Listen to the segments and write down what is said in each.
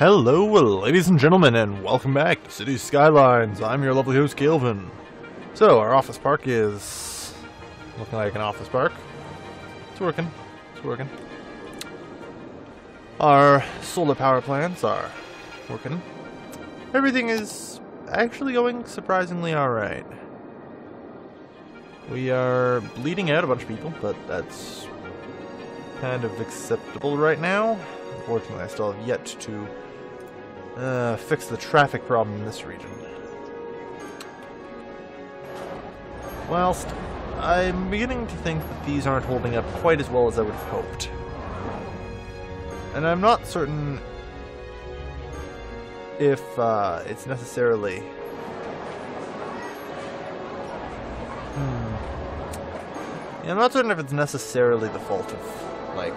Hello, ladies and gentlemen, and welcome back to City Skylines. I'm your lovely host, Calvin. So, our office park is looking like an office park. It's working. It's working. Our solar power plants are working. Everything is actually going surprisingly alright. We are bleeding out a bunch of people, but that's kind of acceptable right now. Unfortunately, I still have yet to fix the traffic problem in this region. Whilst I'm beginning to think that these aren't holding up quite as well as I would have hoped. And I'm not certain if it's necessarily... Yeah, I'm not certain if it's necessarily the fault of, like,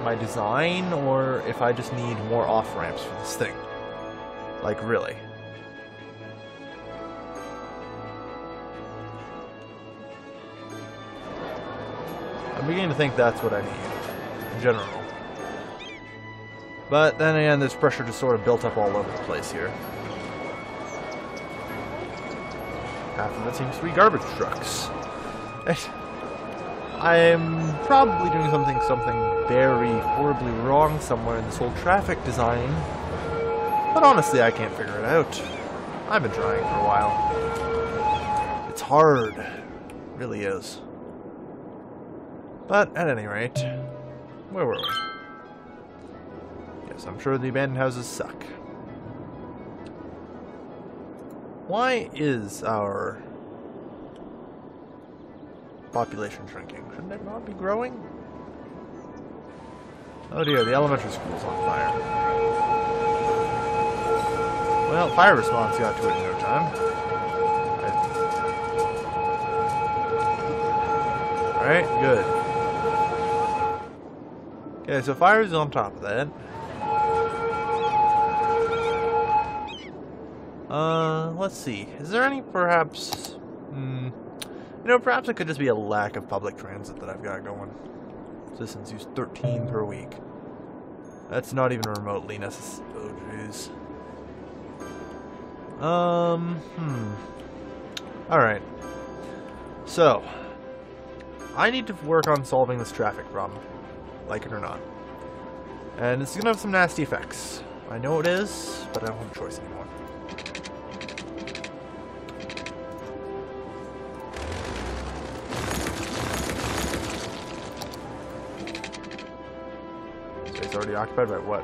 my design, or if I just need more off-ramps for this thing. Like, really. I'm beginning to think that's what I need, in general. But then again, there's pressure just sort of built up all over the place here. Half of it seems to be garbage trucks. I'm probably doing something very horribly wrong somewhere in this whole traffic design. But honestly, I can't figure it out. I've been trying for a while. It's hard. It really is. But at any rate, where were we? Yes, I'm sure the abandoned houses suck. Why is our population shrinking? Shouldn't it not be growing? Oh dear, the elementary school's on fire. Well, fire response got to it in no time. Alright, good. Okay, so fire is on top of that. Let's see. Is there any, perhaps... You know, perhaps it could just be a lack of public transit that I've got going. Citizens use 13 per week. That's not even remotely necessary. Oh, jeez. Alright. So, I need to work on solving this traffic problem, like it or not. And it's gonna have some nasty effects. I know it is, but I don't have a choice anymore. Space already occupied by what?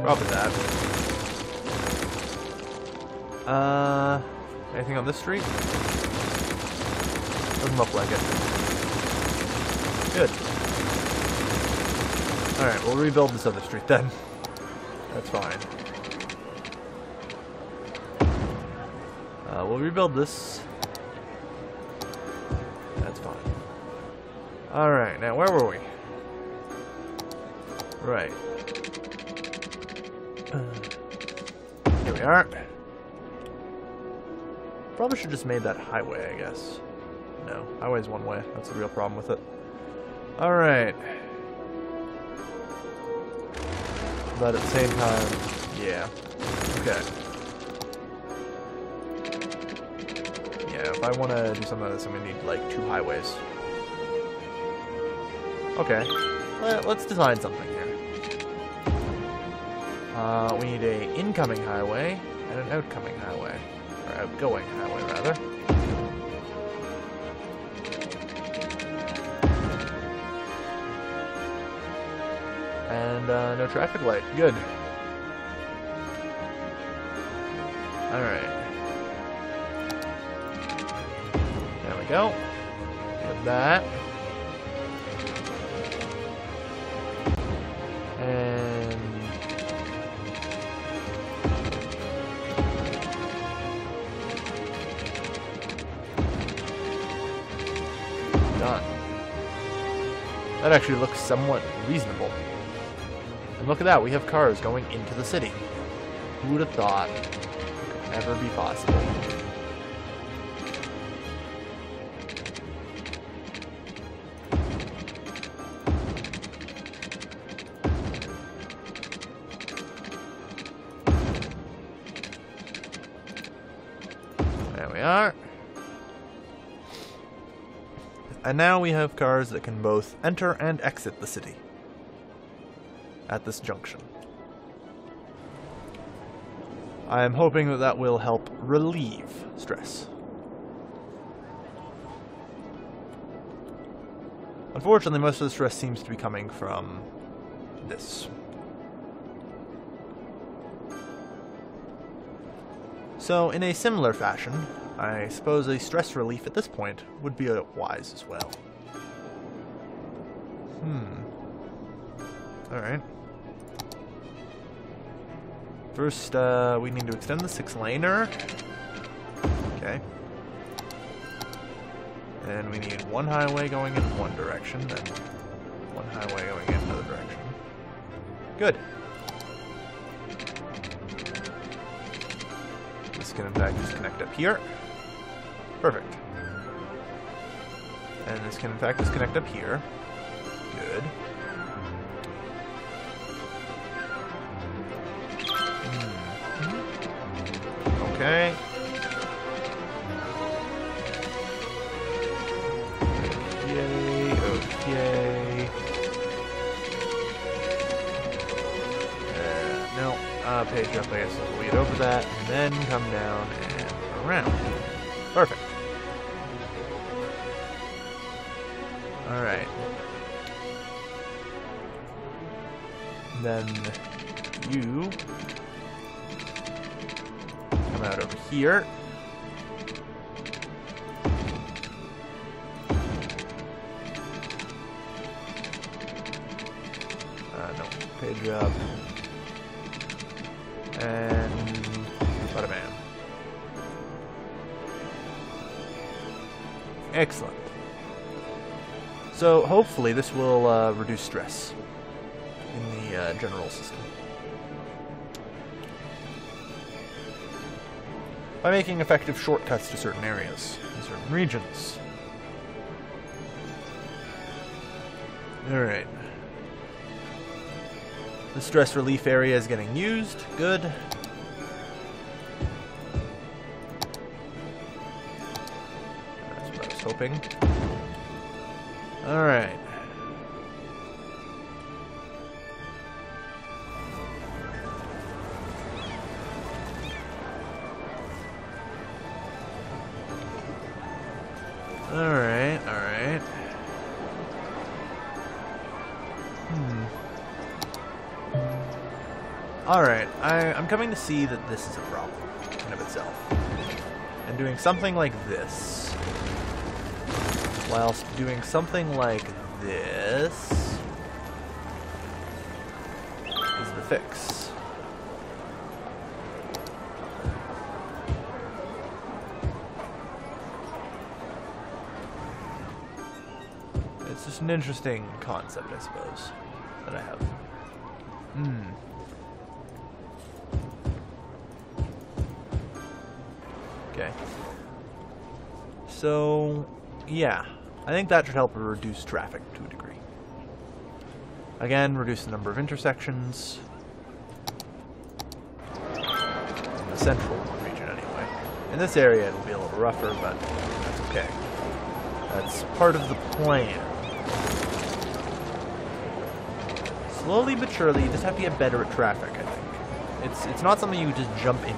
Probably that. Anything on this street? Doesn't look like it. Good. Alright, we'll rebuild this other street then. That's fine. We'll rebuild this. That's fine. Alright, now where were we? Right. Here we are. Probably should just made that highway, I guess. No, highway's one way. That's the real problem with it. Alright. But at the same time, yeah. Okay. Yeah, if I want to do something like this, I'm going to need, like, 2 highways. Okay. Let's design something here. We need a incoming highway and an outcoming highway. Or outgoing highway, rather. And, no traffic light. Good. Alright. There we go. Get that. And... done. That actually looks somewhat reasonable. And look at that, we have cars going into the city. Who would have thought it could ever be possible? And now we have cars that can both enter and exit the city at this junction. I am hoping that that will help relieve stress. Unfortunately, most of the stress seems to be coming from this. So, in a similar fashion, I suppose a stress relief at this point would be wise as well. Alright. First, we need to extend the 6-laner. Okay. And we need one highway going in one direction, and one highway going in another direction. Good. This can in fact just connect up here. Perfect. And this can in fact just connect up here. Good. Okay. Okay. No. Page up, I guess we'll get over that, and then come down and around. Perfect. Alright. Then you come out over here. No. Page up. And bada bam. Excellent. So hopefully this will reduce stress in the general system by making effective shortcuts to certain areas in certain regions. Alright. The stress relief area is getting used. Good. That's what I was hoping. Alright. Alright, alright. Alright, I'm coming to see that this is a problem in of itself. And doing something like this, whilst doing something like this, is the fix. It's just an interesting concept, I suppose, that I have. Okay. So, yeah. I think that should help reduce traffic to a degree. Again, reduce the number of intersections. In the central region, anyway. In this area, it'll be a little rougher, but that's okay. That's part of the plan. Slowly but surely, you just have to get better at traffic, I think. It's not something you just jump into.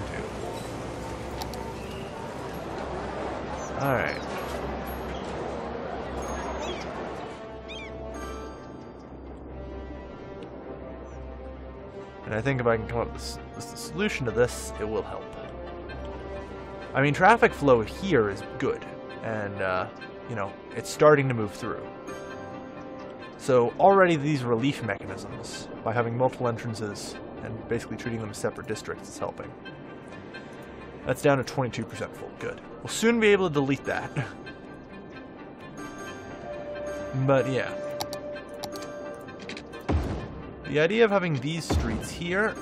Alright. And I think if I can come up with a solution to this, it will help. I mean, traffic flow here is good. And, you know, it's starting to move through. So already these relief mechanisms, by having multiple entrances and basically treating them as separate districts, is helping. That's down to 22% full. Good. We'll soon be able to delete that. But yeah. The idea of having these streets here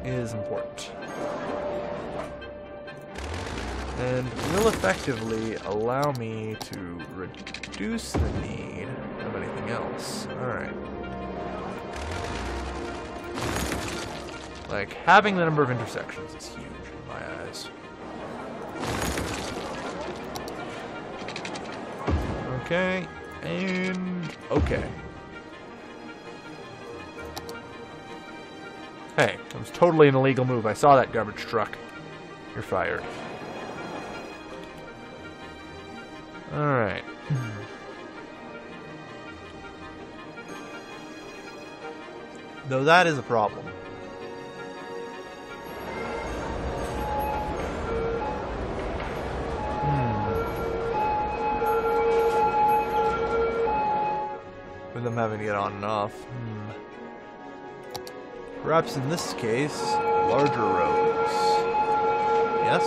is important. And will effectively allow me to reduce the need of anything else. Alright. Like, having the number of intersections is huge in my eyes. Okay, and okay. Hey, that was totally an illegal move. I saw that garbage truck. You're fired. Alright. Though that is a problem. With them having to get on and off. Perhaps in this case, larger roads. Yes?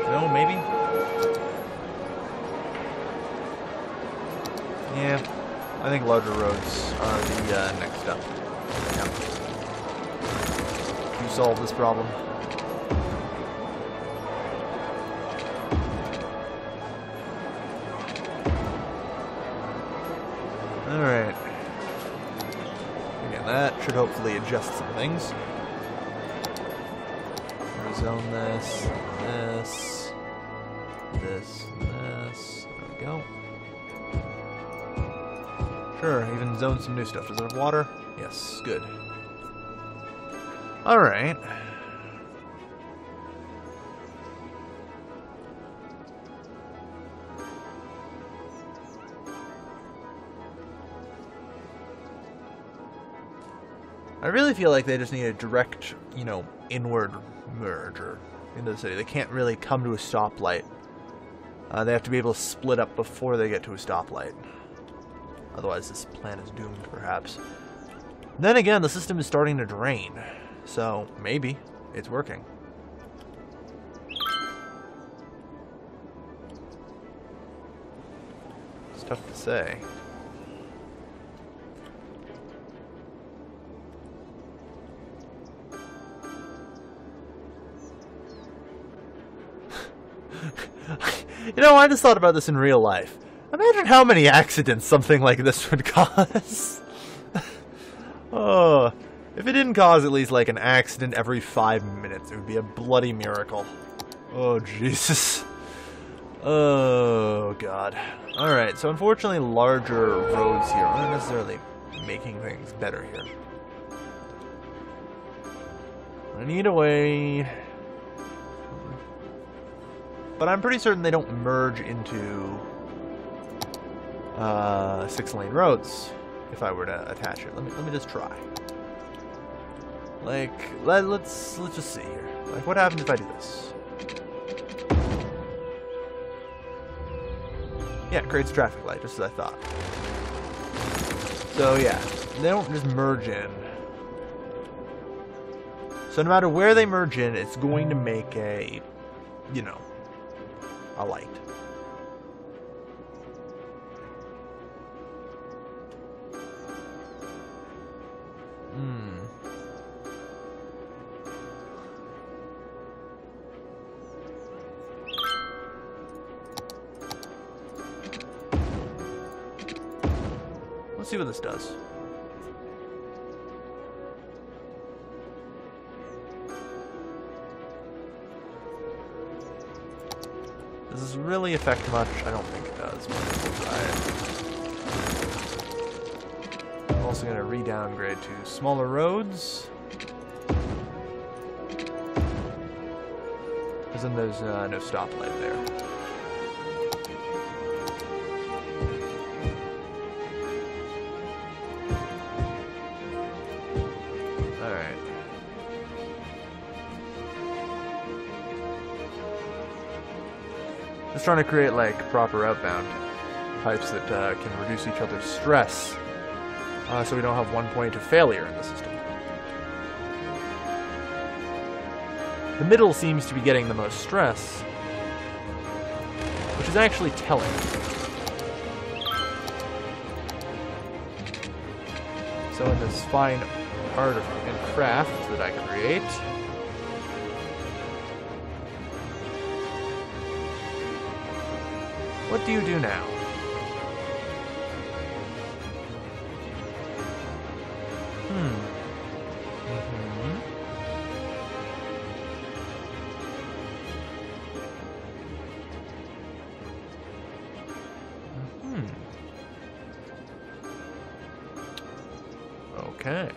No, maybe? Yeah, I think larger roads are the next step. Yep. You solve this problem. Alright. Again, that should hopefully adjust some things. Rezone this, this. There we go. Sure, even zone some new stuff. Does it have water? Yes, good. Alright. I really feel like they just need a direct, you know, inward merger into the city. They can't really come to a stoplight. They have to be able to split up before they get to a stoplight. Otherwise, this plan is doomed, perhaps. Then again, the system is starting to drain. So, maybe it's working. It's tough to say. You know, I just thought about this in real life. Imagine how many accidents something like this would cause. Oh, if it didn't cause at least like an accident every 5 minutes, it would be a bloody miracle. Oh, Jesus. Oh, God. Alright, so unfortunately larger roads here aren't necessarily making things better here. I need a way... But I'm pretty certain they don't merge into 6-lane roads if I were to attach it. Let me just try. Like, let's just see here. Like, what happens if I do this? Yeah, it creates a traffic light, just as I thought. So yeah, they don't just merge in. So no matter where they merge in, it's going to make a, you know, a light. Let's see what this does. Does this really affect much? I don't think it does, but we'll try it. I'm also going to re-downgrade to smaller roads. Because then there's no stoplight there. Alright. Just trying to create like proper outbound pipes that can reduce each other's stress, so we don't have one point of failure in the system. The middle seems to be getting the most stress, which is actually telling. So in this fine art and craft that I create, what do you do now? Okay.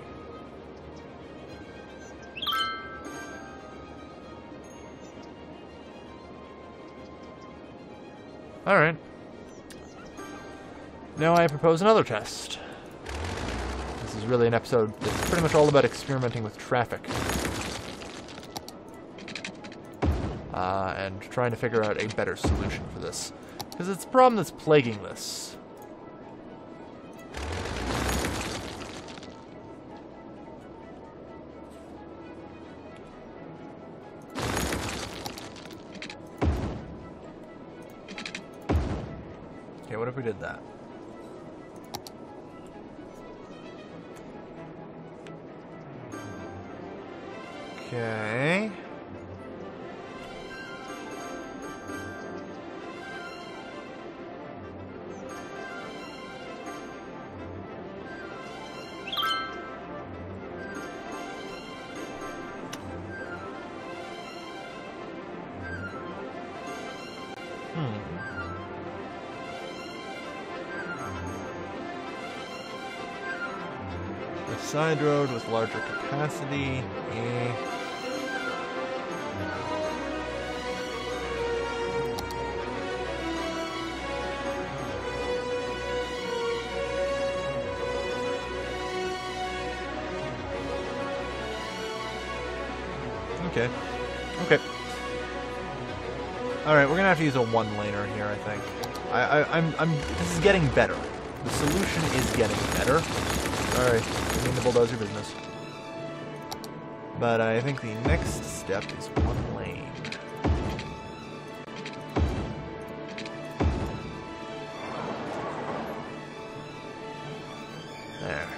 Alright. Now I propose another test. This is really an episode that's pretty much all about experimenting with traffic. And trying to figure out a better solution for this. Because it's a problem that's plaguing this. Okay, what if we did that? Okay. A side road with larger capacity. Okay. Okay. Alright, we're gonna have to use a one-laner here, I think. This is getting better. The solution is getting better. Sorry, I mean to bulldoze your business. But I think the next step is one lane. There.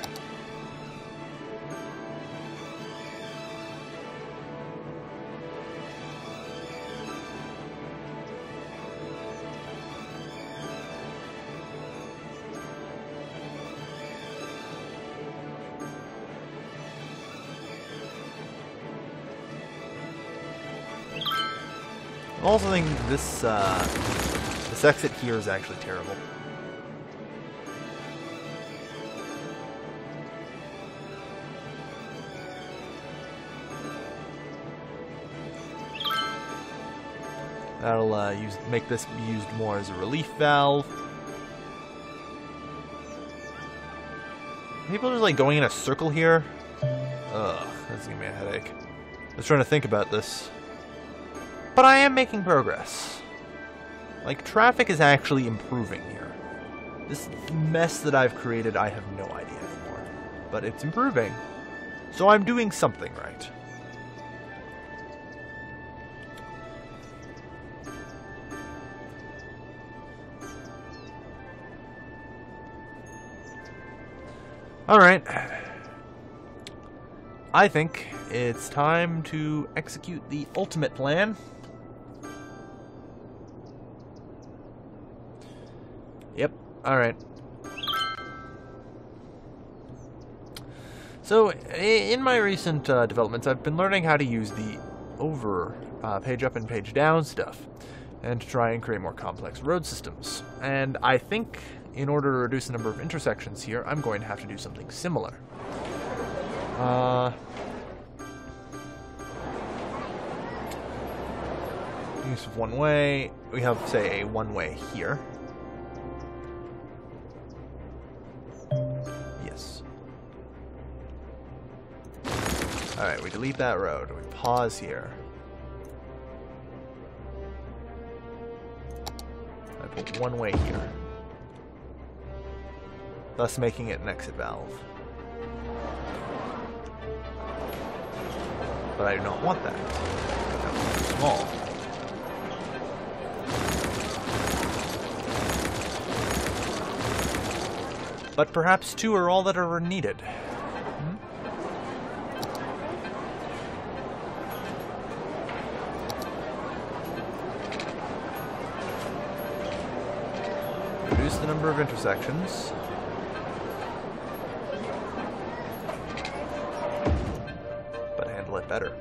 I also think this exit here is actually terrible. That'll make this be used more as a relief valve. People are just like going in a circle here. Ugh, that's giving me a headache. I was trying to think about this. But I am making progress. Like, traffic is actually improving here. This mess that I've created, I have no idea anymore. But it's improving. So I'm doing something right. Alright. I think it's time to execute the ultimate plan. Yep, alright. So, in my recent developments, I've been learning how to use the page up and page down stuff, and to try and create more complex road systems. And I think, in order to reduce the number of intersections here, I'm going to have to do something similar. Use of one way. We have, say, a one way here. Yes. Alright, we delete that road. We pause here. I put one way here. Thus making it an exit valve. But I do not want that. That's too small. But perhaps two are all that are needed. Reduce the number of intersections. But handle it better.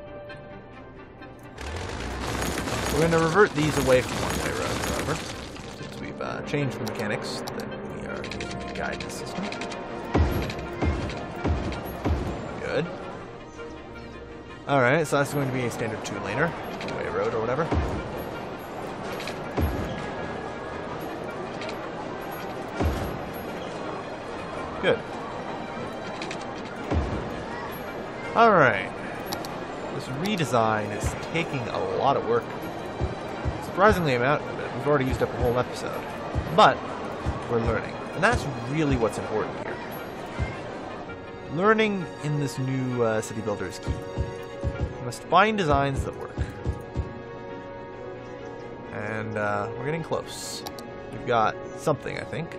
We're going to revert these away from one-way roads, however. Since we've changed the mechanics that we are using to guide the system. good. Alright, so that's going to be a standard 2-laner. Two-way road or whatever. Good. Alright. This redesign is taking a lot of work. Surprisingly amount of it. We've already used up a whole episode. But we're learning. And that's really what's important here. Learning in this new city builder is key. You must find designs that work. And we're getting close. We've got something, I think.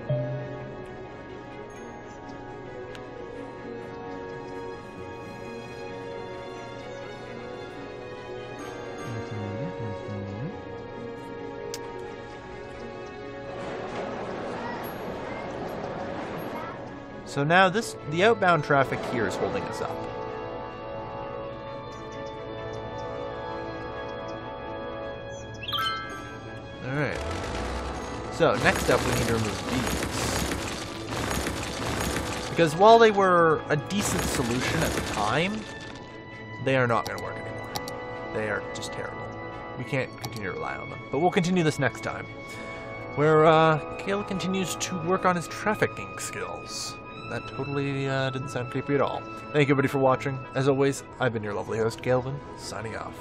So now the outbound traffic here is holding us up. Alright. So next up we need to remove these. Because while they were a decent solution at the time, they are not going to work anymore. They are just terrible. We can't continue to rely on them. But we'll continue this next time. Where Kale continues to work on his trafficking skills. That totally didn't sound creepy at all. Thank you everybody for watching. As always, I've been your lovely host, Galvin, signing off.